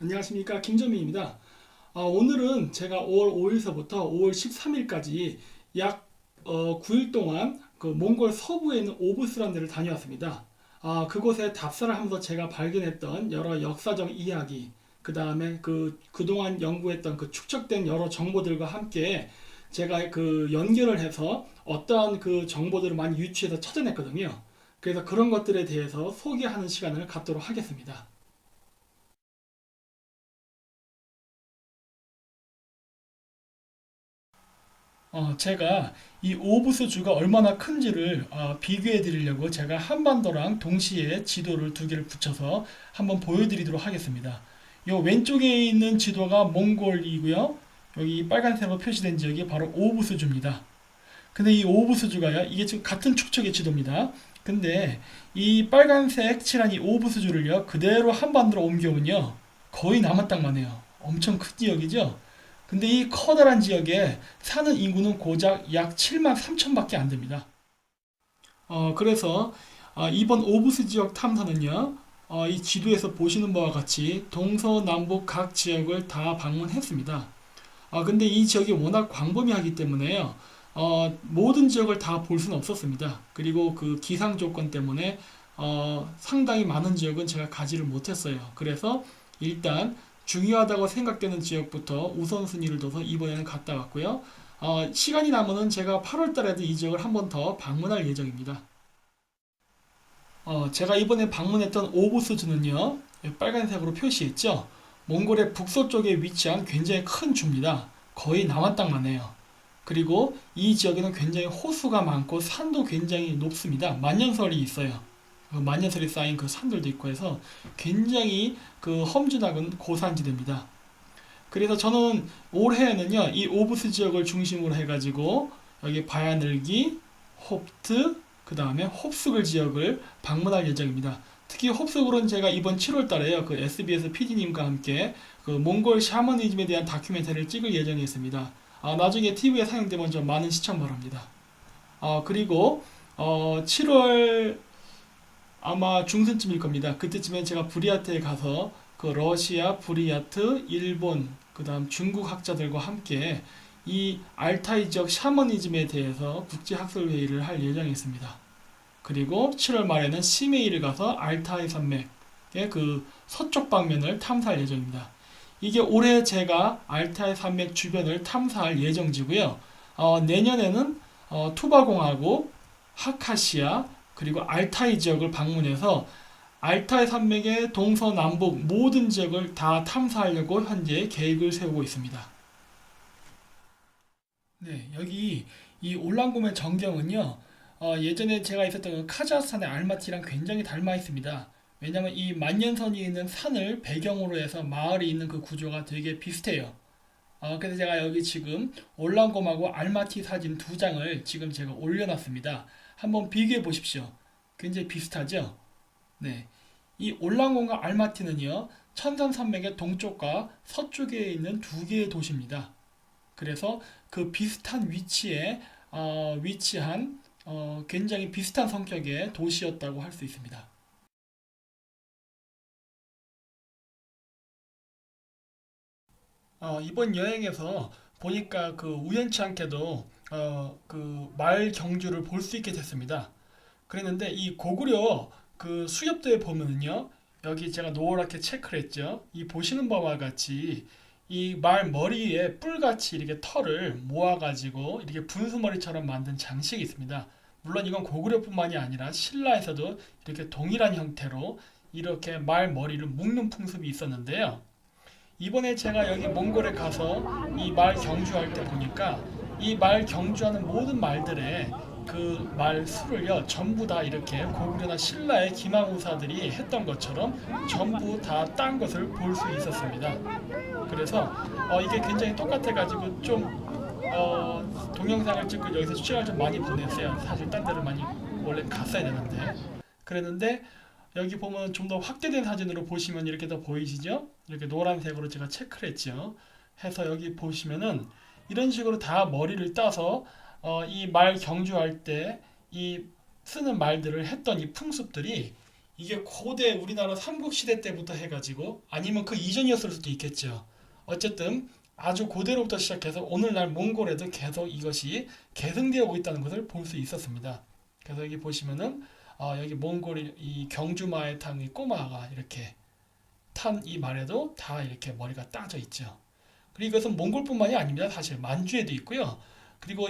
안녕하십니까, 김정민입니다. 오늘은 제가 5월 5일서부터 5월 13일까지 약 9일 동안 그 몽골 서부에 있는 오브스라는 데를 다녀왔습니다. 그곳에 답사를 하면서 제가 발견했던 여러 역사적 이야기, 그 다음에 그동안 연구했던 그 축적된 여러 정보들과 함께 제가 그 연결을 해서 어떠한 그 정보들을 많이 유추해서 찾아냈거든요. 그래서 그런 것들에 대해서 소개하는 시간을 갖도록 하겠습니다. 제가 이 오브스 주가 얼마나 큰지를 비교해 드리려고 제가 한반도랑 동시에 지도를 두 개를 붙여서 한번 보여드리도록 하겠습니다. 요 왼쪽에 있는 지도가 몽골이고요. 여기 빨간색으로 표시된 지역이 바로 오브스 주입니다. 근데 이 오브스 주가요, 이게 지금 같은 축척의 지도입니다. 근데 이 빨간색 칠한 이 오브스 주를요, 그대로 한반도로 옮겨오면요, 거의 남한 땅만 해요. 엄청 큰 지역이죠? 근데 이 커다란 지역에 사는 인구는 고작 약 7만 3천밖에 안 됩니다. 그래서 이번 오브스 지역 탐사는요, 이 지도에서 보시는 바와 같이 동서남북 각 지역을 다 방문했습니다. 근데 이 지역이 워낙 광범위하기 때문에요, 모든 지역을 다 볼 수는 없었습니다. 그리고 그 기상 조건 때문에 상당히 많은 지역은 제가 가지를 못했어요. 그래서 일단 중요하다고 생각되는 지역부터 우선순위를 둬서 이번에는 갔다 왔고요. 시간이 남으면 제가 8월 달에도 이 지역을 한 번 더 방문할 예정입니다. 제가 이번에 방문했던 오보스주는요, 빨간색으로 표시했죠. 몽골의 북서쪽에 위치한 굉장히 큰 주입니다. 거의 남한 땅만 해요. 그리고 이 지역에는 굉장히 호수가 많고 산도 굉장히 높습니다. 만년설이 있어요. 그 만년설이 쌓인 그 산들도 있고 해서 굉장히 그 험준하은 고산지대입니다. 그래서 저는 올해는요, 이 오브스 지역을 중심으로 해가지고 여기 바야늘기, 홉트, 그 다음에 홉스글 지역을 방문할 예정입니다. 특히 홉스글은 제가 이번 7월 달에요, 그 SBS PD님과 함께 그 몽골 샤머니즘에 대한 다큐멘터리를 찍을 예정이 있습니다. 나중에 TV에 상영되면 좀 많은 시청 바랍니다. 그리고 7월 아마 중순쯤일 겁니다. 그때쯤엔 제가 부리아트에 가서 그 러시아, 부리아트, 일본, 그 다음 중국 학자들과 함께 이 알타이 지역 샤머니즘에 대해서 국제학술회의를 할 예정이 있습니다. 그리고 7월 말에는 시메이를 가서 알타이 산맥의 그 서쪽 방면을 탐사할 예정입니다. 이게 올해 제가 알타이 산맥 주변을 탐사할 예정지고요. 내년에는 투바공하고 하카시아 그리고 알타이 지역을 방문해서 알타이 산맥의 동서남북 모든 지역을 다 탐사하려고 현재 계획을 세우고 있습니다. 네, 여기 이 올랑곰의 전경은요, 예전에 제가 있었던 그 카자흐스탄의 알마티랑 굉장히 닮아 있습니다. 왜냐면 이 만년선이 있는 산을 배경으로 해서 마을이 있는 그 구조가 되게 비슷해요. 그래서 제가 여기 지금 올랑곰하고 알마티 사진 두 장을 지금 제가 올려놨습니다. 한번 비교해 보십시오. 굉장히 비슷하죠? 네. 이 올랑곰과 알마티는요, 천산산맥의 동쪽과 서쪽에 있는 두 개의 도시입니다. 그래서 그 비슷한 위치에 위치한 굉장히 비슷한 성격의 도시였다고 할 수 있습니다. 이번 여행에서 보니까 그 우연치 않게도 그 말 경주를 볼 수 있게 됐습니다. 그랬는데 이 고구려 그 수렵도에 보면은요, 여기 제가 노랗게 체크를 했죠. 이 보시는 바와 같이 이 말 머리에 뿔같이 이렇게 털을 모아가지고 이렇게 분수머리처럼 만든 장식이 있습니다. 물론 이건 고구려뿐만이 아니라 신라에서도 이렇게 동일한 형태로 이렇게 말 머리를 묶는 풍습이 있었는데요. 이번에 제가 여기 몽골에 가서 이 말 경주할 때 보니까 이 말 경주하는 모든 말들의 그 말 수를요, 전부 다 이렇게 고구려나 신라의 기망우사들이 했던 것처럼 전부 다 딴 것을 볼 수 있었습니다. 그래서 이게 굉장히 똑같아가지고 좀 동영상을 찍고 여기서 시간을 좀 많이 보냈어요. 사실 딴 데를 많이 원래 갔어야 되는데. 그랬는데 여기 보면 좀 더 확대된 사진으로 보시면 이렇게 더 보이시죠? 이렇게 노란색으로 제가 체크를 했죠. 해서 여기 보시면은 이런 식으로 다 머리를 따서 이 말 경주할 때 이 쓰는 말들을 했던 이 풍습들이 이게 고대 우리나라 삼국시대 때부터 해가지고 아니면 그 이전이었을 수도 있겠죠. 어쨌든 아주 고대로부터 시작해서 오늘날 몽골에도 계속 이것이 계승되어 오고 있다는 것을 볼 수 있었습니다. 그래서 여기 보시면은 여기 몽골 이 경주마의 꼬마가 이렇게 탄 이 말에도 다 이렇게 머리가 따져 있죠. 그리고 이것은 몽골뿐만이 아닙니다. 사실 만주에도 있고요. 그리고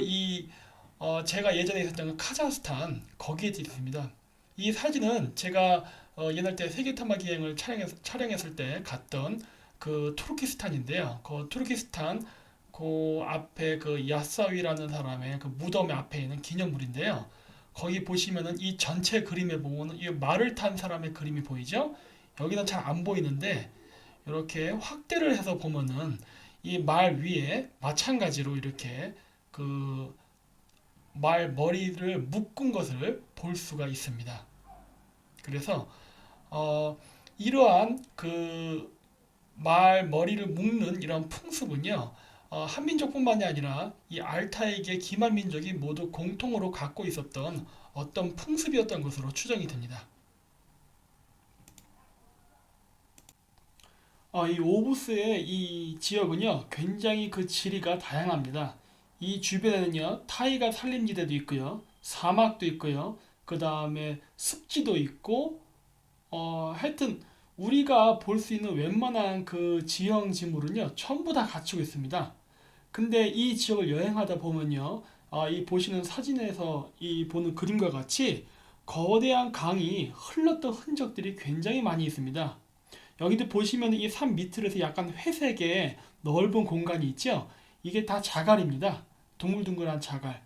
제가 예전에 있었던 그 카자흐스탄 거기에도 있습니다. 이 사진은 제가 옛날 때 세계 탐방 여행을 촬영했을 때 갔던 그 투르키스탄인데요. 그 투르키스탄 그 앞에 그 야사위라는 사람의 그 무덤 앞에 있는 기념물인데요. 거기 보시면은 이 전체 그림에 보면은 이 말을 탄 사람의 그림이 보이죠? 여기는 잘 안 보이는데 이렇게 확대를 해서 보면은 이 말 위에 마찬가지로 이렇게 그 말 머리를 묶은 것을 볼 수가 있습니다. 그래서 어, 이러한 그 말 머리를 묶는 이런 풍습은요, 한민족뿐만이 아니라 이 알타이계 기말 민족이 모두 공통으로 갖고 있었던 어떤 풍습이었던 것으로 추정이 됩니다. 이 오부스의 이 지역은요, 굉장히 그 지리가 다양합니다. 이 주변에는요, 타이가 산림지대도 있고요, 사막도 있고요, 그 다음에 습지도 있고, 하여튼 우리가 볼 수 있는 웬만한 그 지형 지물은요, 전부 다 갖추고 있습니다. 근데 이 지역을 여행하다 보면요, 이 보시는 사진에서 이 보는 그림과 같이 거대한 강이 흘렀던 흔적들이 굉장히 많이 있습니다. 여기도 보시면 이 산 밑으로 해서 약간 회색의 넓은 공간이 있죠? 이게 다 자갈입니다. 둥글둥글한 자갈.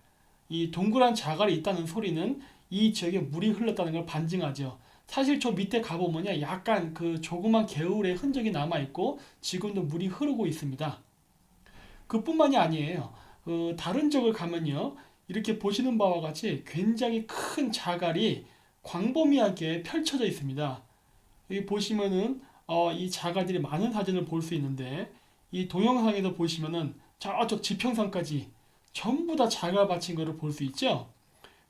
이 동그란 자갈이 있다는 소리는 이 지역에 물이 흘렀다는 걸 반증하죠. 사실 저 밑에 가보면요, 약간 그 조그만 개울의 흔적이 남아있고 지금도 물이 흐르고 있습니다. 그뿐만이 아니에요. 다른 지역을 가면요, 이렇게 보시는 바와 같이 굉장히 큰 자갈이 광범위하게 펼쳐져 있습니다. 여기 보시면은 이 자갈들이 많은 사진을 볼 수 있는데 이 동영상에서 보시면은 저쪽 지평선까지 전부 다 자갈 밭인 것을 볼 수 있죠.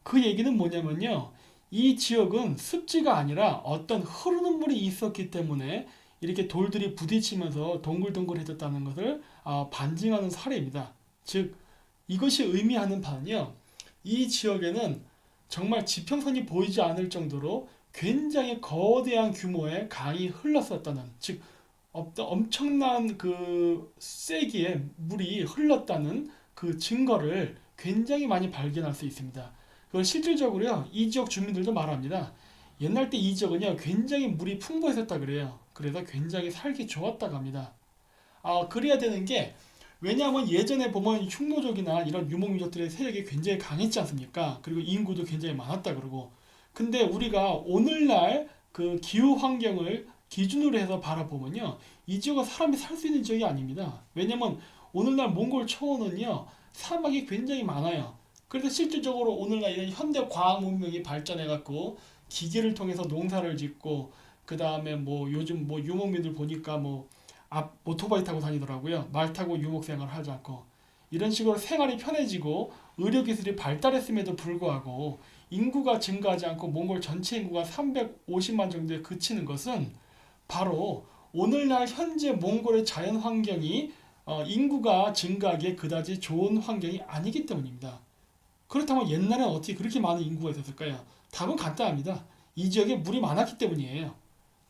그 얘기는 뭐냐면요, 이 지역은 습지가 아니라 어떤 흐르는 물이 있었기 때문에 이렇게 돌들이 부딪히면서 동글동글해졌다는 것을 반증하는 사례입니다. 즉 이것이 의미하는 바는요, 이 지역에는 정말 지평선이 보이지 않을 정도로 굉장히 거대한 규모의 강이 흘렀었다는, 즉 엄청난 그 세기의 물이 흘렀다는 그 증거를 굉장히 많이 발견할 수 있습니다. 그걸 실질적으로요, 이 지역 주민들도 말합니다. 옛날 때 이 지역은요, 굉장히 물이 풍부했었다 그래요. 그래서 굉장히 살기 좋았다고 합니다. 그래야 되는 게, 왜냐하면 예전에 보면 흉노족이나 이런 유목민족들의 세력이 굉장히 강했지 않습니까? 그리고 인구도 굉장히 많았다 그러고. 근데 우리가 오늘날 그 기후 환경을 기준으로 해서 바라보면요, 이 지역은 사람이 살 수 있는 지역이 아닙니다. 왜냐면 오늘날 몽골 초원은요, 사막이 굉장히 많아요. 그래서 실질적으로 오늘날 이런 현대 과학 문명이 발전해 갖고 기계를 통해서 농사를 짓고, 그 다음에 뭐 요즘 뭐 유목민들 보니까 뭐 오토바이 타고 다니더라고요. 말 타고 유목 생활을 하지 않고. 이런 식으로 생활이 편해지고 의료기술이 발달했음에도 불구하고 인구가 증가하지 않고 몽골 전체 인구가 350만 정도에 그치는 것은 바로 오늘날 현재 몽골의 자연 환경이 인구가 증가하기에 그다지 좋은 환경이 아니기 때문입니다. 그렇다면 옛날엔 어떻게 그렇게 많은 인구가 있었을까요? 답은 간단합니다. 이 지역에 물이 많았기 때문이에요.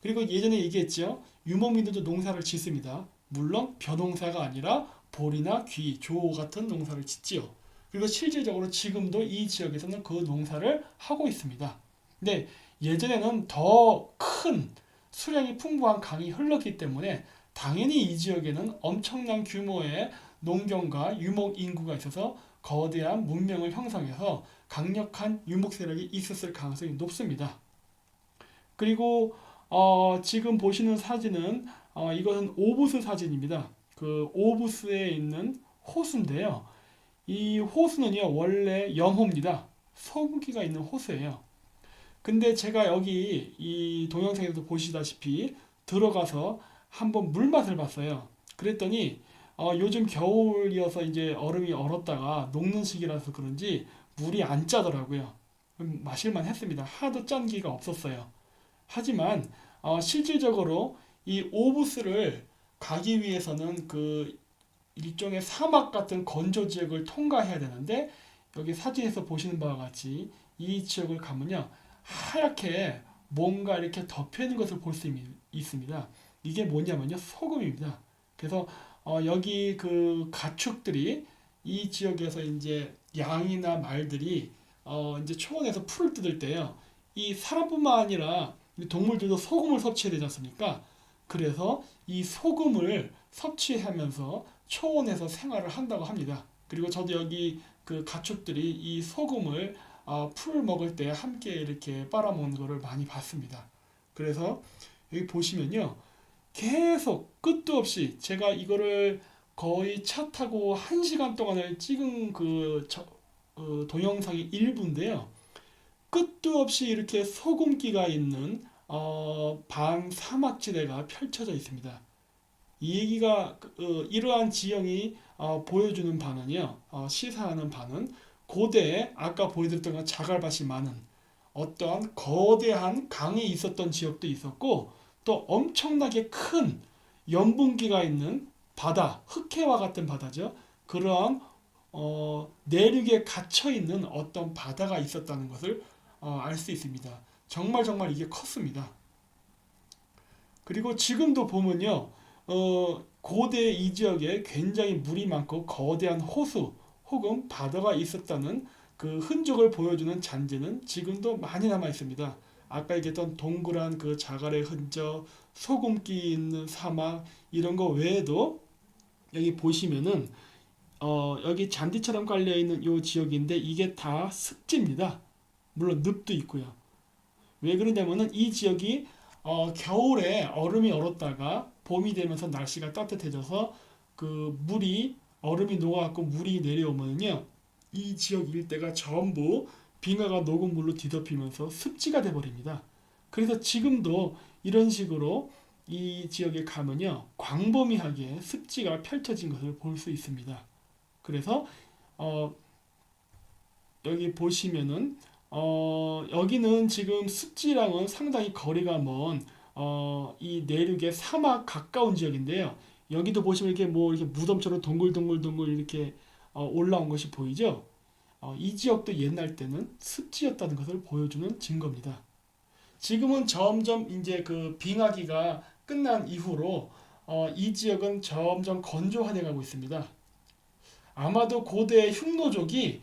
그리고 예전에 얘기했죠. 유목민들도 농사를 짓습니다. 물론 벼농사가 아니라 보리나 귀, 조 같은 농사를 짓지요. 그리고 실질적으로 지금도 이 지역에서는 그 농사를 하고 있습니다. 근데 예전에는 더 큰 수량이 풍부한 강이 흘렀기 때문에 당연히 이 지역에는 엄청난 규모의 농경과 유목 인구가 있어서 거대한 문명을 형성해서 강력한 유목 세력이 있었을 가능성이 높습니다. 그리고 지금 보시는 사진은 이것은 오부스 사진입니다. 그 오부스에 있는 호수인데요. 이 호수는요, 원래 영호입니다. 소고기가 있는 호수예요. 근데 제가 여기 이 동영상에서 보시다시피 들어가서 한번 물맛을 봤어요. 그랬더니 요즘 겨울이어서 이제 얼음이 얼었다가 녹는 시기라서 그런지 물이 안 짜더라고요. 마실만 했습니다. 하도 짠 기가 없었어요. 하지만 실질적으로 이 오부스를 가기 위해서는 일종의 사막 같은 건조 지역을 통과해야 되는데, 여기 사진에서 보시는 바와 같이 이 지역을 가면요, 하얗게 뭔가 이렇게 덮여 있는 것을 볼 수 있습니다. 이게 뭐냐면요, 소금입니다. 그래서 여기 가축들이 이 지역에서 이제 양이나 말들이 이제 초원에서 풀을 뜯을 때요, 이 사람뿐만 아니라 동물들도 소금을 섭취해야 되지 않습니까? 그래서 이 소금을 섭취하면서 초원에서 생활을 한다고 합니다. 그리고 저도 여기 가축들이 이 소금을 풀을 먹을 때 함께 이렇게 빨아먹는 것을 많이 봤습니다. 그래서 여기 보시면요, 계속 끝도 없이 제가 이거를 거의 차 타고 1시간 동안을 찍은 동영상의 일부인데요. 끝도 없이 이렇게 소금기가 있는 반사막지대가 펼쳐져 있습니다. 이 얘기가 이러한 지형이 보여주는 바는요, 시사하는 바는 고대에 아까 보여드렸던 것 자갈밭이 많은 어떠한 거대한 강이 있었던 지역도 있었고, 또 엄청나게 큰 염분기가 있는 바다, 흑해와 같은 바다죠. 그러한 내륙에 갇혀 있는 어떤 바다가 있었다는 것을 알 수 있습니다. 정말 정말 이게 컸습니다. 그리고 지금도 보면요, 고대 이 지역에 굉장히 물이 많고 거대한 호수 혹은 바다가 있었다는 흔적을 보여주는 잔재는 지금도 많이 남아 있습니다. 아까 얘기했던 동그란 자갈의 흔적, 소금기 있는 사막, 이런 거 외에도 여기 보시면은 여기 잔디처럼 깔려 있는 이 지역인데 이게 다 습지입니다. 물론 늪도 있고요. 왜 그러냐면은 이 지역이 겨울에 얼음이 얼었다가 봄이 되면서 날씨가 따뜻해져서 얼음이 녹아갖고 물이 내려오면요, 이 지역 일대가 전부 빙하가 녹은 물로 뒤덮이면서 습지가 돼버립니다. 그래서 지금도 이런 식으로 이 지역에 가면요, 광범위하게 습지가 펼쳐진 것을 볼 수 있습니다. 그래서 여기 보시면은 여기는 지금 습지랑은 상당히 거리가 먼 이 내륙의 사막 가까운 지역인데요. 여기도 보시면 이렇게 이렇게 무덤처럼 동글동글동글 이렇게 올라온 것이 보이죠? 이 지역도 옛날 때는 습지였다는 것을 보여주는 증거입니다. 지금은 점점 이제 빙하기가 끝난 이후로 이 지역은 점점 건조화돼 가고 있습니다. 아마도 고대 흉노족이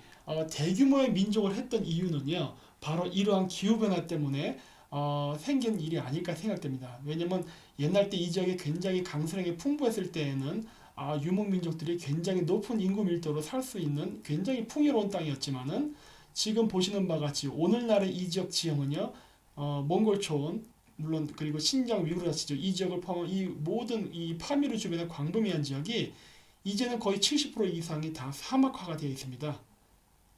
대규모의 민족을 했던 이유는요, 바로 이러한 기후변화 때문에 생긴 일이 아닐까 생각됩니다. 왜냐면 옛날 때 이 지역이 굉장히 강수량이 풍부했을 때에는 유목민족들이 굉장히 높은 인구 밀도로 살 수 있는 굉장히 풍요로운 땅이었지만은, 지금 보시는 바와 같이 오늘날의 이 지역 지형은요, 몽골 초원, 물론 그리고 신장 위구르 자치죠, 이 지역을 포함한 이 모든 이 파미르 주변의 광범위한 지역이 이제는 거의 70% 이상이 다 사막화가 되어 있습니다.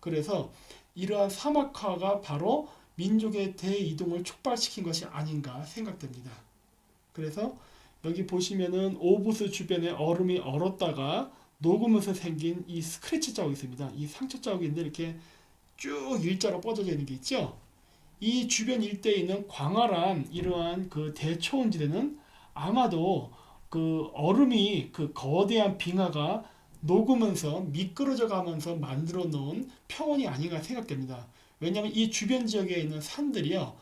그래서 이러한 사막화가 바로 민족의 대이동을 촉발시킨 것이 아닌가 생각됩니다. 그래서 여기 보시면은 오부스 주변에 얼음이 얼었다가 녹으면서 생긴 이 스크래치 자국이 있습니다. 이 상처 자국인데 이렇게 쭉 일자로 뻗어져 있는 게 있죠. 이 주변 일대에 있는 광활한 이러한 대초원지대는 아마도 얼음이 거대한 빙하가 녹으면서 미끄러져 가면서 만들어 놓은 평원이 아닌가 생각됩니다. 왜냐하면 이 주변 지역에 있는 산들이요,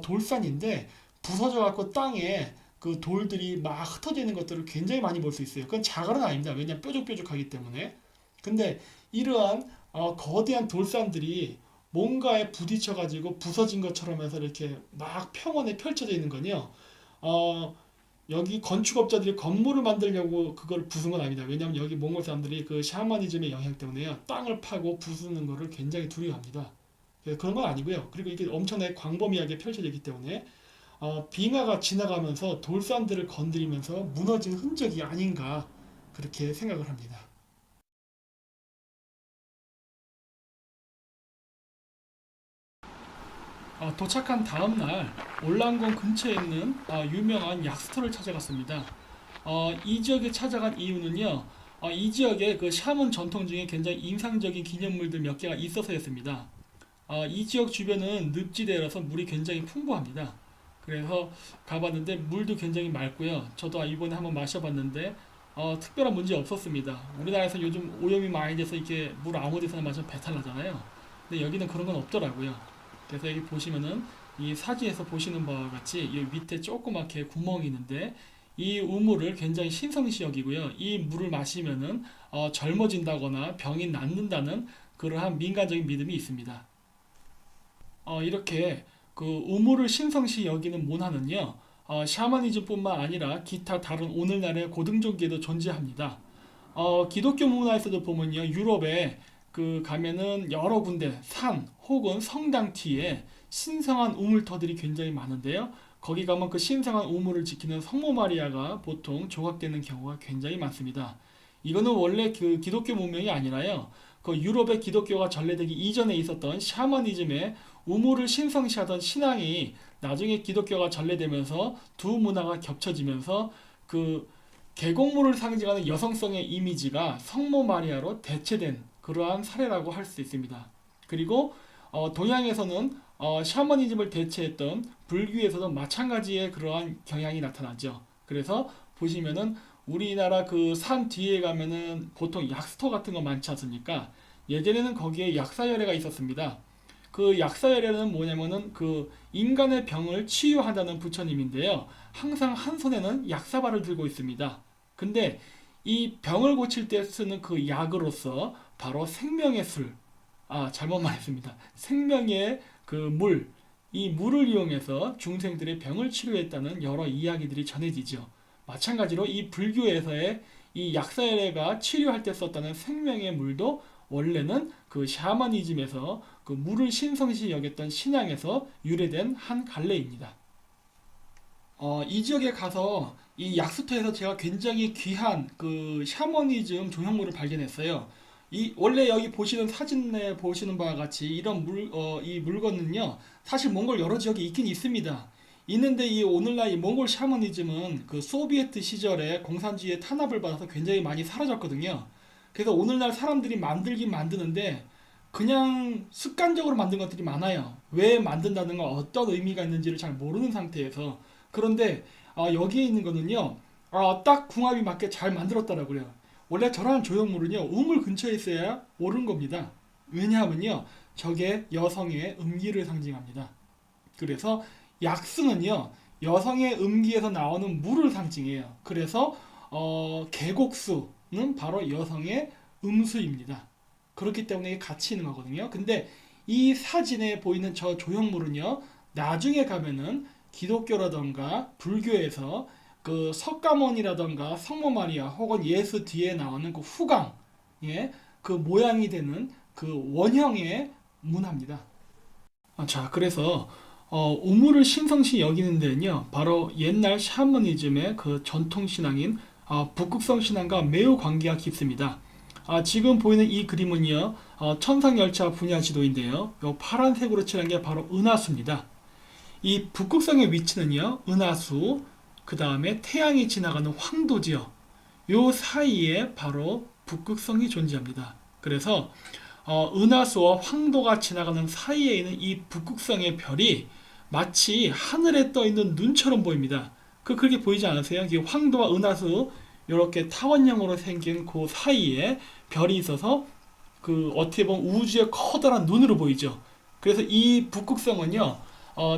돌산인데 부서져 갖고 땅에 돌들이 막 흩어져 있는 것들을 굉장히 많이 볼 수 있어요. 그건 자갈은 아닙니다. 왜냐하면 뾰족뾰족하기 때문에. 근데 이러한 거대한 돌산들이 뭔가에 부딪혀 가지고 부서진 것처럼 해서 이렇게 막 평원에 펼쳐져 있는 건요, 여기 건축업자들이 건물을 만들려고 그걸 부순 건 아닙니다. 왜냐하면 여기 몽골 사람들이 샤머니즘의 영향 때문에요, 땅을 파고 부수는 거를 굉장히 두려워합니다. 그런 건 아니고요. 그리고 이게 엄청나게 광범위하게 펼쳐져 있기 때문에 빙하가 지나가면서 돌산들을 건드리면서 무너진 흔적이 아닌가 그렇게 생각을 합니다. 도착한 다음 날 올란공 근처에 있는 유명한 약스터를 찾아갔습니다. 이 지역에 찾아간 이유는요, 이 지역에 샤먼 전통 중에 굉장히 인상적인 기념물들 몇 개가 있어서였습니다. 이 지역 주변은 늪지대라서 물이 굉장히 풍부합니다. 그래서 가봤는데 물도 굉장히 맑고요. 저도 이번에 한번 마셔봤는데 특별한 문제 없었습니다. 우리나라에서 요즘 오염이 많이 돼서 이렇게 물 아무 데서나 마시면 배탈 나잖아요. 근데 여기는 그런 건 없더라고요. 그래서 여기 보시면은 이 사진에서 보시는 바와 같이 이 밑에 조그맣게 구멍이 있는데 이 우물을 굉장히 신성시 여기고요. 이 물을 마시면은 젊어진다거나 병이 낫는다는 그러한 민간적인 믿음이 있습니다. 이렇게 그 우물을 신성시 여기는 문화는요, 샤머니즘뿐만 아니라 기타 다른 오늘날의 고등종교에도 존재합니다. 기독교 문화에서도 보면요, 유럽에 그 가면은 여러 군데 산 혹은 성당 뒤에 신성한 우물터들이 굉장히 많은데요. 거기 가면 그 신성한 우물을 지키는 성모 마리아가 보통 조각되는 경우가 굉장히 많습니다. 이거는 원래 그 기독교 문명이 아니라요. 그 유럽의 기독교가 전래되기 이전에 있었던 샤머니즘의 우물을 신성시하던 신앙이 나중에 기독교가 전래되면서 두 문화가 겹쳐지면서 그 계곡물을 상징하는 여성성의 이미지가 성모 마리아로 대체된 그러한 사례라고 할 수 있습니다. 그리고 동양에서는 샤머니즘을 대체했던 불교에서도 마찬가지의 그러한 경향이 나타나죠. 그래서 보시면은 우리나라 그 산 뒤에 가면은 보통 약스토 같은 거 많지 않습니까? 예전에는 거기에 약사열애가 있었습니다. 그 약사열애는 뭐냐면은 그 인간의 병을 치유한다는 부처님인데요. 항상 한 손에는 약사발을 들고 있습니다. 근데 이 병을 고칠 때 쓰는 그 약으로서 바로 생명의 술, 잘못 말했습니다. 생명의 그 물, 이 물을 이용해서 중생들의 병을 치료했다는 여러 이야기들이 전해지죠. 마찬가지로 이 불교에서의 이 약사열애가 치료할 때 썼다는 생명의 물도 원래는 그 샤머니즘에서 그 물을 신성시 여겼던 신앙에서 유래된 한 갈래입니다. 이 지역에 가서 이 약수터에서 제가 굉장히 귀한 그 샤머니즘 조형물을 발견했어요. 이 원래 여기 보시는 사진에 보시는 바와 같이 이런 이 물건은요, 사실 몽골 여러 지역에 있긴 있습니다. 있는데 이 오늘날 이 몽골 샤머니즘은 그 소비에트 시절에 공산주의의 탄압을 받아서 굉장히 많이 사라졌거든요. 그래서 오늘날 사람들이 만들긴 만드는데 그냥 습관적으로 만든 것들이 많아요. 왜 만든다는 건 어떤 의미가 있는지를 잘 모르는 상태에서. 그런데 여기에 있는 거는요, 딱 궁합이 맞게 잘 만들었더라고요. 원래 저런 조형물은요, 우물 근처에 있어야 옳은 겁니다. 왜냐하면요, 저게 여성의 음기를 상징합니다. 그래서 약수는요, 여성의 음기에서 나오는 물을 상징해요. 그래서 계곡수는 바로 여성의 음수입니다. 그렇기 때문에 같이 있는 거거든요. 근데 이 사진에 보이는 저 조형물은요, 나중에 가면은 기독교라던가 불교에서 그 석가모니라던가 성모 마리아 혹은 예수 뒤에 나오는 그 후광, 예, 그 모양이 되는 그 원형의 문화입니다. 자, 그래서 우물을 신성시 여기는 데는요, 바로 옛날 샤머니즘의 그 전통 신앙인 북극성 신앙과 매우 관계가 깊습니다. 지금 보이는 이 그림은요, 천상열차 분야 지도인데요, 요 파란색으로 칠한 게 바로 은하수입니다. 이 북극성의 위치는요, 은하수, 그 다음에 태양이 지나가는 황도지요. 요 사이에 바로 북극성이 존재합니다. 그래서 은하수와 황도가 지나가는 사이에 있는 이 북극성의 별이 마치 하늘에 떠 있는 눈처럼 보입니다. 그렇게 보이지 않으세요? 이 황도와 은하수 이렇게 타원형으로 생긴 그 사이에 별이 있어서 그 어떻게 보면 우주의 커다란 눈으로 보이죠. 그래서 이 북극성은요,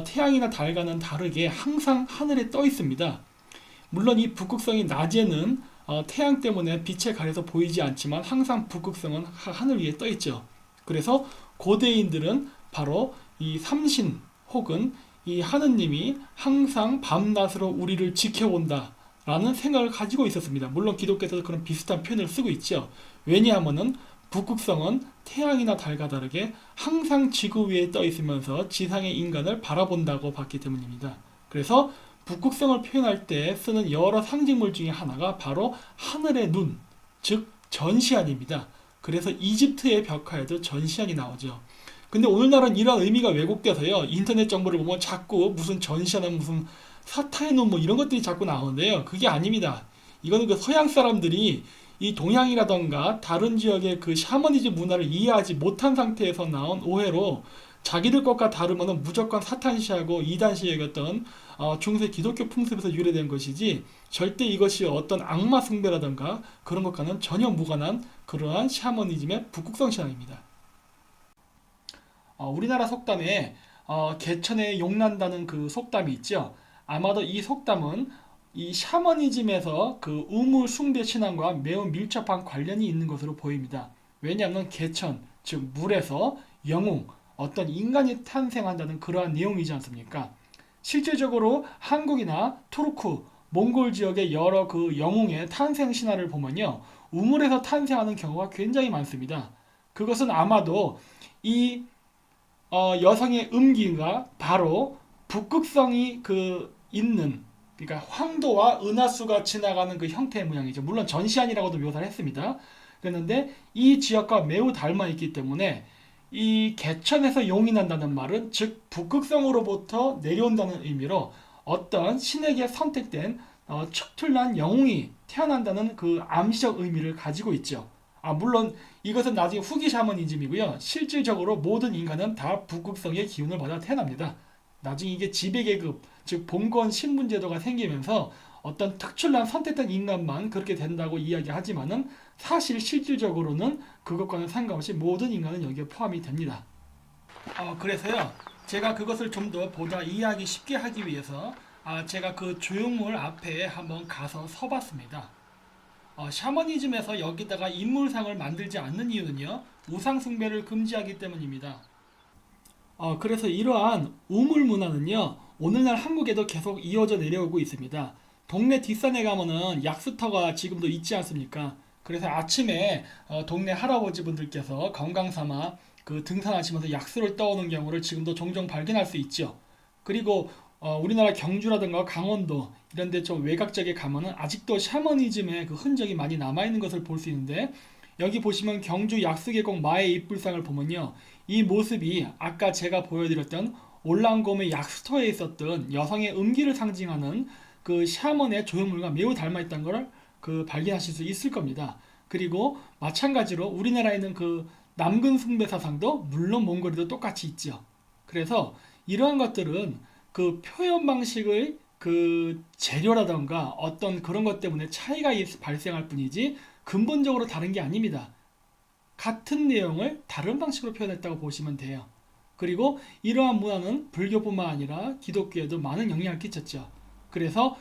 태양이나 달과는 다르게 항상 하늘에 떠 있습니다. 물론 이 북극성이 낮에는 태양 때문에 빛에 가려서 보이지 않지만 항상 북극성은 하늘 위에 떠 있죠. 그래서 고대인들은 바로 이 삼신 혹은 이 하느님이 항상 밤낮으로 우리를 지켜온다 라는 생각을 가지고 있었습니다. 물론 기독교에서도 그런 비슷한 표현을 쓰고 있죠. 왜냐하면은 북극성은 태양이나 달과 다르게 항상 지구 위에 떠 있으면서 지상의 인간을 바라본다고 봤기 때문입니다. 그래서 북극성을 표현할 때 쓰는 여러 상징물 중에 하나가 바로 하늘의 눈, 즉 전시안입니다. 그래서 이집트의 벽화에도 전시안이 나오죠. 근데 오늘날은 이런 의미가 왜곡돼서요, 인터넷 정보를 보면 자꾸 무슨 전시안은 무슨 사타의 눈 뭐 이런 것들이 자꾸 나오는데요. 그게 아닙니다. 이거는 그 서양 사람들이 이 동양이라던가 다른 지역의 그 샤머니즘 문화를 이해하지 못한 상태에서 나온 오해로 자기들 것과 다르면은 무조건 사탄시하고 이단시 여겼던 중세 기독교 풍습에서 유래된 것이지 절대 이것이 어떤 악마 숭배라든가 그런 것과는 전혀 무관한 그러한 샤머니즘의 북극성 신앙입니다. 우리나라 속담에 개천에 용난다는 그 속담이 있죠. 아마도 이 속담은 이 샤머니즘에서 그 우물 숭배 신앙과 매우 밀접한 관련이 있는 것으로 보입니다. 왜냐하면 개천, 즉 물에서 영웅, 어떤 인간이 탄생한다는 그러한 내용이지 않습니까? 실질적으로 한국이나 투르크, 몽골 지역의 여러 그 영웅의 탄생 신화를 보면요. 우물에서 탄생하는 경우가 굉장히 많습니다. 그것은 아마도 이 여성의 음기가 바로 북극성이 그 있는 그러니까 황도와 은하수가 지나가는 그 형태의 모양이죠. 물론 전시안이라고도 묘사를 했습니다. 그랬는데 이 지역과 매우 닮아 있기 때문에 이 개천에서 용이 난다는 말은 즉 북극성으로부터 내려온다는 의미로 어떤 신에게 선택된 척틀난 영웅이 태어난다는 그 암시적 의미를 가지고 있죠. 물론 이것은 나중에 후기 샤머니즘이고요. 실질적으로 모든 인간은 다 북극성의 기운을 받아 태어납니다. 나중에 이게 지배계급, 즉 봉건 신분제도가 생기면서 어떤 특출난 선택된 인간만 그렇게 된다고 이야기하지만은 사실 실질적으로는 그것과는 상관없이 모든 인간은 여기에 포함이 됩니다. 그래서요, 제가 그것을 좀 더 보다 이해하기 쉽게 하기 위해서 제가 그 조형물 앞에 한번 가서 서봤습니다. 샤머니즘에서 여기다가 인물상을 만들지 않는 이유는요, 우상숭배를 금지하기 때문입니다. 그래서 이러한 우물 문화는요, 오늘날 한국에도 계속 이어져 내려오고 있습니다. 동네 뒷산에 가면은 약수터가 지금도 있지 않습니까? 그래서 아침에 동네 할아버지 분들께서 건강 삼아 그 등산하시면서 약수를 떠오는 경우를 지금도 종종 발견할 수 있죠. 그리고 우리나라 경주라든가 강원도 이런 데 좀 외곽지역에 가면은 아직도 샤머니즘의 그 흔적이 많이 남아있는 것을 볼 수 있는데 여기 보시면 경주 약수계곡 마의 입불상을 보면요. 이 모습이 아까 제가 보여드렸던 올랑곰의 약수터에 있었던 여성의 음기를 상징하는 그 샤먼의 조형물과 매우 닮아있다는 걸 그 발견하실 수 있을 겁니다. 그리고 마찬가지로 우리나라에 있는 그 남근 숭배 사상도 물론 몽골에도 똑같이 있죠. 그래서 이러한 것들은 그 표현 방식의 그 재료라던가 어떤 그런 것 때문에 차이가 발생할 뿐이지 근본적으로 다른 게 아닙니다. 같은 내용을 다른 방식으로 표현했다고 보시면 돼요. 그리고 이러한 문화는 불교뿐만 아니라 기독교에도 많은 영향을 끼쳤죠. 그래서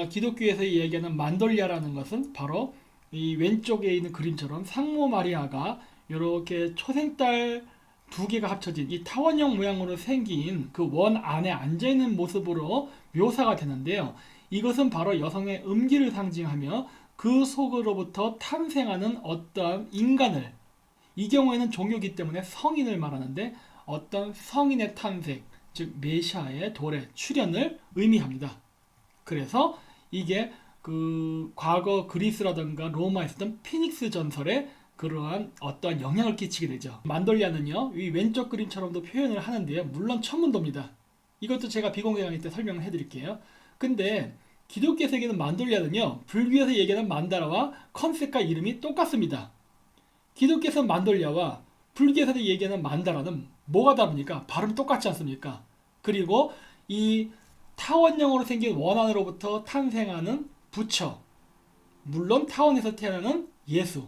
기독교에서 얘기하는 만돌리아라는 것은 바로 이 왼쪽에 있는 그림처럼 상모 마리아가 이렇게 초생딸 두 개가 합쳐진 이 타원형 모양으로 생긴 그 원 안에 앉아있는 모습으로 묘사가 되는데요. 이것은 바로 여성의 음기를 상징하며 그 속으로부터 탄생하는 어떠한 인간을, 이 경우에는 종교기 때문에 성인을 말하는데 어떤 성인의 탄생, 즉 메시아의 도래, 출현을 의미합니다. 그래서 이게 그 과거 그리스라든가 로마에 있었던 피닉스 전설에 그러한 어떠한 영향을 끼치게 되죠. 만돌리아는요, 이 왼쪽 그림처럼도 표현을 하는데요. 물론 천문도입니다. 이것도 제가 비공개 강의 때 설명을 해드릴게요. 근데 기독교에서 얘기하는 만돌리아는요, 불교에서 얘기하는 만다라와 컨셉과 이름이 똑같습니다. 기독교에서 만돌리아와 불교에서 얘기하는 만다라는 뭐가 다릅니까? 발음 똑같지 않습니까? 그리고 이 타원형으로 생긴 원 안으로부터 탄생하는 부처, 물론 타원에서 태어나는 예수,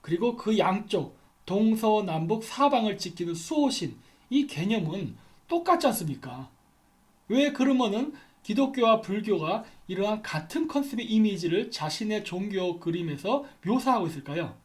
그리고 그 양쪽 동서남북 사방을 지키는 수호신, 이 개념은 똑같지 않습니까? 왜 그러면은 기독교와 불교가 이러한 같은 컨셉의 이미지를 자신의 종교 그림에서 묘사하고 있을까요?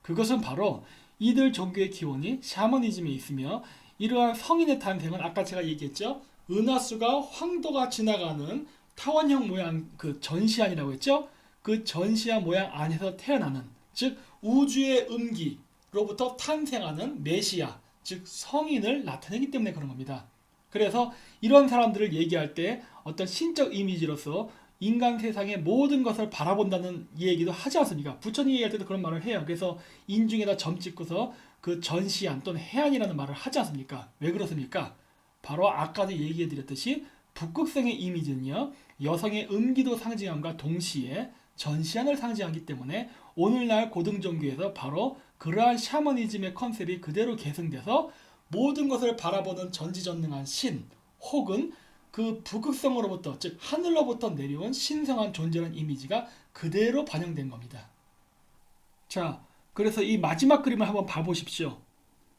그것은 바로 이들 종교의 기원이 샤머니즘에 있으며 이러한 성인의 탄생은 아까 제가 얘기했죠. 은하수가 황도가 지나가는 타원형 모양 그 전시안이라고 했죠. 그 전시안 모양 안에서 태어나는, 즉 우주의 음기로부터 탄생하는 메시아, 즉 성인을 나타내기 때문에 그런 겁니다. 그래서 이런 사람들을 얘기할 때 어떤 신적 이미지로서 인간 세상의 모든 것을 바라본다는 얘기도 하지 않습니까? 부처님 얘기할 때도 그런 말을 해요. 그래서 인중에다 점 찍고서 그 전시안 또는 해안이라는 말을 하지 않습니까? 왜 그렇습니까? 바로 아까도 얘기해드렸듯이 북극성의 이미지는요, 여성의 음기도 상징함과 동시에 전시안을 상징하기 때문에 오늘날 고등종교에서 바로 그러한 샤머니즘의 컨셉이 그대로 계승돼서 모든 것을 바라보는 전지전능한 신 혹은 그 북극성으로부터 즉 하늘로부터 내려온 신성한 존재라는 이미지가 그대로 반영된 겁니다. 자, 그래서 이 마지막 그림을 한번 봐보십시오.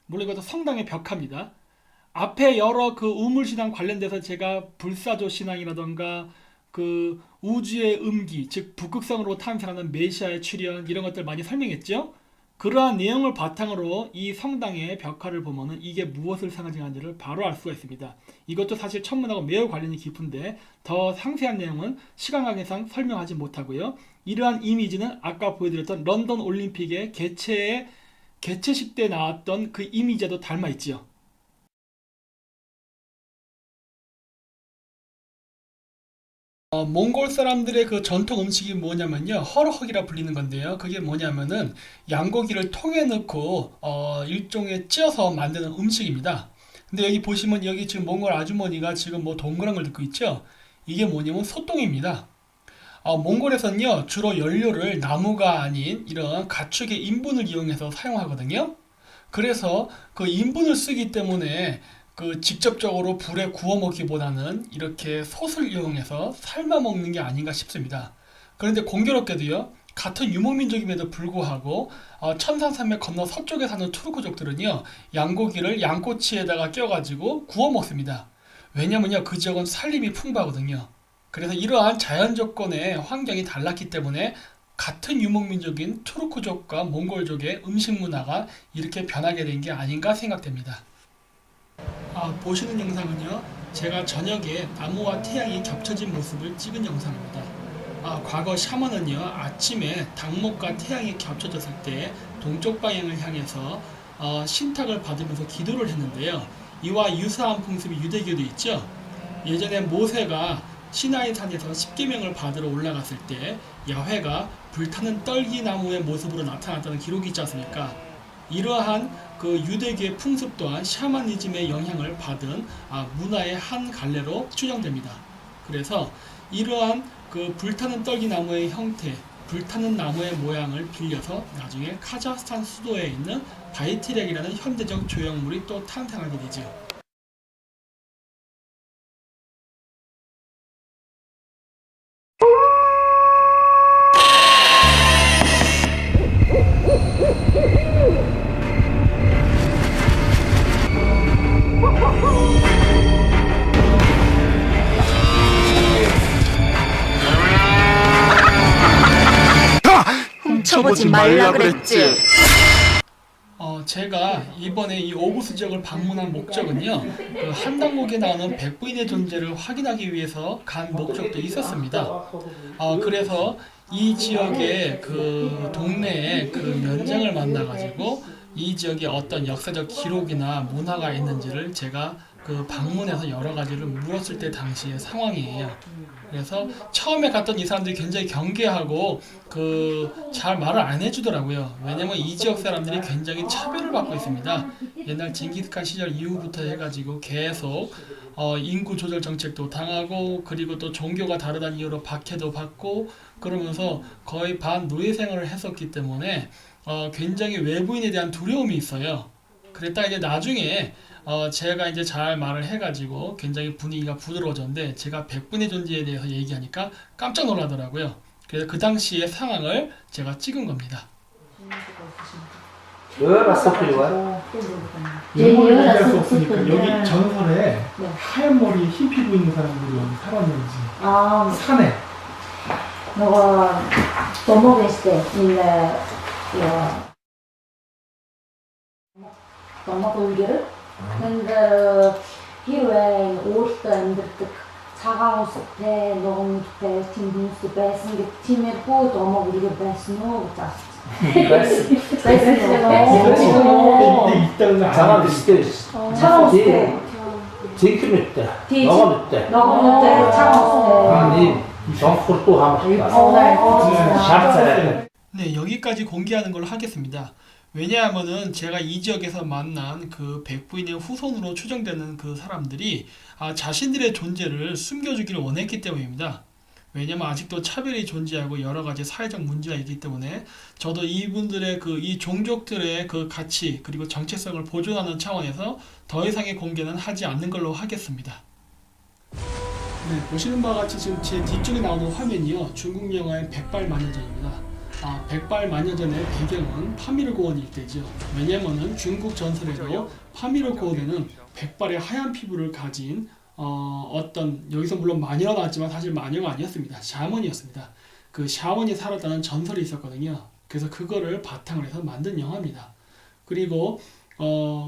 물론 이것도 성당의 벽화입니다. 앞에 여러 그 우물신앙 관련돼서 제가 불사조 신앙이라던가 그 우주의 음기, 즉 북극성으로 탄생하는 메시아의 출현 이런 것들 많이 설명했죠. 그러한 내용을 바탕으로 이 성당의 벽화를 보면은 이게 무엇을 상징하는지를 바로 알 수가 있습니다. 이것도 사실 천문하고 매우 관련이 깊은데 더 상세한 내용은 시간 관계상 설명하지 못하고요. 이러한 이미지는 아까 보여드렸던 런던 올림픽의 개최식 때 나왔던 그 이미지와도 닮아 있지요. 몽골 사람들의 그 전통 음식이 뭐냐면요, 허르헉이라 불리는 건데요. 그게 뭐냐면은 양고기를 통에 넣고 일종의 쪄서 만드는 음식입니다. 근데 여기 보시면 여기 지금 몽골 아주머니가 지금 뭐 동그란 걸 넣고 있죠. 이게 뭐냐면 소똥입니다. 몽골에서는요 주로 연료를 나무가 아닌 이런 가축의 인분을 이용해서 사용하거든요. 그래서 그 인분을 쓰기 때문에 그 직접적으로 불에 구워 먹기보다는 이렇게 솥을 이용해서 삶아 먹는 게 아닌가 싶습니다. 그런데 공교롭게도요, 같은 유목민족임에도 불구하고 천상산맥 건너 서쪽에 사는 투르크족들은요 양고기를 양꼬치에다가 껴가지고 구워 먹습니다. 왜냐면요 그 지역은 산림이 풍부하거든요. 그래서 이러한 자연 조건의 환경이 달랐기 때문에 같은 유목민족인 투르크족과 몽골족의 음식 문화가 이렇게 변하게 된 게 아닌가 생각됩니다. 보시는 영상은요, 제가 저녁에 나무와 태양이 겹쳐진 모습을 찍은 영상입니다. 과거 샤먼은요, 아침에 당목과 태양이 겹쳐졌을 때 동쪽 방향을 향해서 신탁을 받으면서 기도를 했는데요. 이와 유사한 풍습이 유대교도 있죠. 예전에 모세가 시나이 산에서 십계명을 받으러 올라갔을 때 야훼가 불타는 떨기나무의 모습으로 나타났다는 기록이 있지 않습니까? 이러한 그 유대교의 풍습 또한 샤머니즘의 영향을 받은 문화의 한 갈래로 추정됩니다. 그래서 이러한 그 불타는 떨기나무의 형태, 불타는 나무의 모양을 빌려서 나중에 카자흐스탄 수도에 있는 바이트렉이라는 현대적 조형물이 또 탄생하게 되죠. 훔쳐보지 말라 그랬지. 제가 이번에 이 오브스 지역을 방문한 목적은요, 그 한당목에 나오는 백부인의 존재를 확인하기 위해서 간 목적도 있었습니다. 그래서 이 지역의 그 동네에 그 면장을 만나가지고 이 지역에 어떤 역사적 기록이나 문화가 있는지를 제가 그 방문해서 여러 가지를 물었을 때 당시의 상황이에요. 그래서 처음에 갔던 이 사람들이 굉장히 경계하고 그 잘 말을 안 해주더라고요. 왜냐면 이 지역 사람들이 굉장히 차별을 받고 있습니다. 옛날 징기스칸 시절 이후부터 해가지고 계속 인구 조절 정책도 당하고, 그리고 또 종교가 다르다는 이유로 박해도 받고, 그러면서 거의 반노예 생활을 했었기 때문에 굉장히 외부인에 대한 두려움이 있어요. 그랬다 이제 나중에 제가 이제 잘 말을 해가지고 굉장히 분위기가 부드러워졌는데, 제가 백분의 존재에 대해서 얘기하니까 깜짝 놀라더라고요. 그래서 그 당시의 상황을 제가 찍은 겁니다. 영어를 얘기할 수 없으니까 여기 전설에 하얀 머리 흰 피부 있는 사람들이 여기 살았는지 산에 너가 넘어갔을 때 넘어돌기를 근데 hirueen uurteendettek цагаан ногоомтой тийм хүмүүстэй байсан гэж тиймэрхүү домог ирээ байсан уу гэж 근데 있다는 거 장안 비슷해. 차가운 때 제이크를 때, 뒤에 너가 때. 너가 때 차가운 아니, 정프를 또 하면 샵 네, 여기까지 공개하는 걸로 하겠습니다. 왜냐하면은 제가 이 지역에서 만난 그 백부인의 후손으로 추정되는 그 사람들이 자신들의 존재를 숨겨주기를 원했기 때문입니다. 왜냐면 아직도 차별이 존재하고 여러 가지 사회적 문제가 있기 때문에 저도 이분들의 이 종족들의 그 가치 그리고 정체성을 보존하는 차원에서 더 이상의 공개는 하지 않는 걸로 하겠습니다. 네, 보시는 바와 같이 지금 제 뒤쪽에 나오는 화면이요. 중국 영화의 백발마녀전입니다. 백발마녀전의 배경은 파미르고원 일대죠. 왜냐면은 중국 전설에도 파미르고원에는 백발의 하얀 피부를 가진 어떤 여기서 물론 마녀가 나왔지만 사실 마녀가 아니었습니다. 샤먼이었습니다. 그 샤먼이 살았다는 전설이 있었거든요. 그래서 그거를 바탕으로 해서 만든 영화입니다. 그리고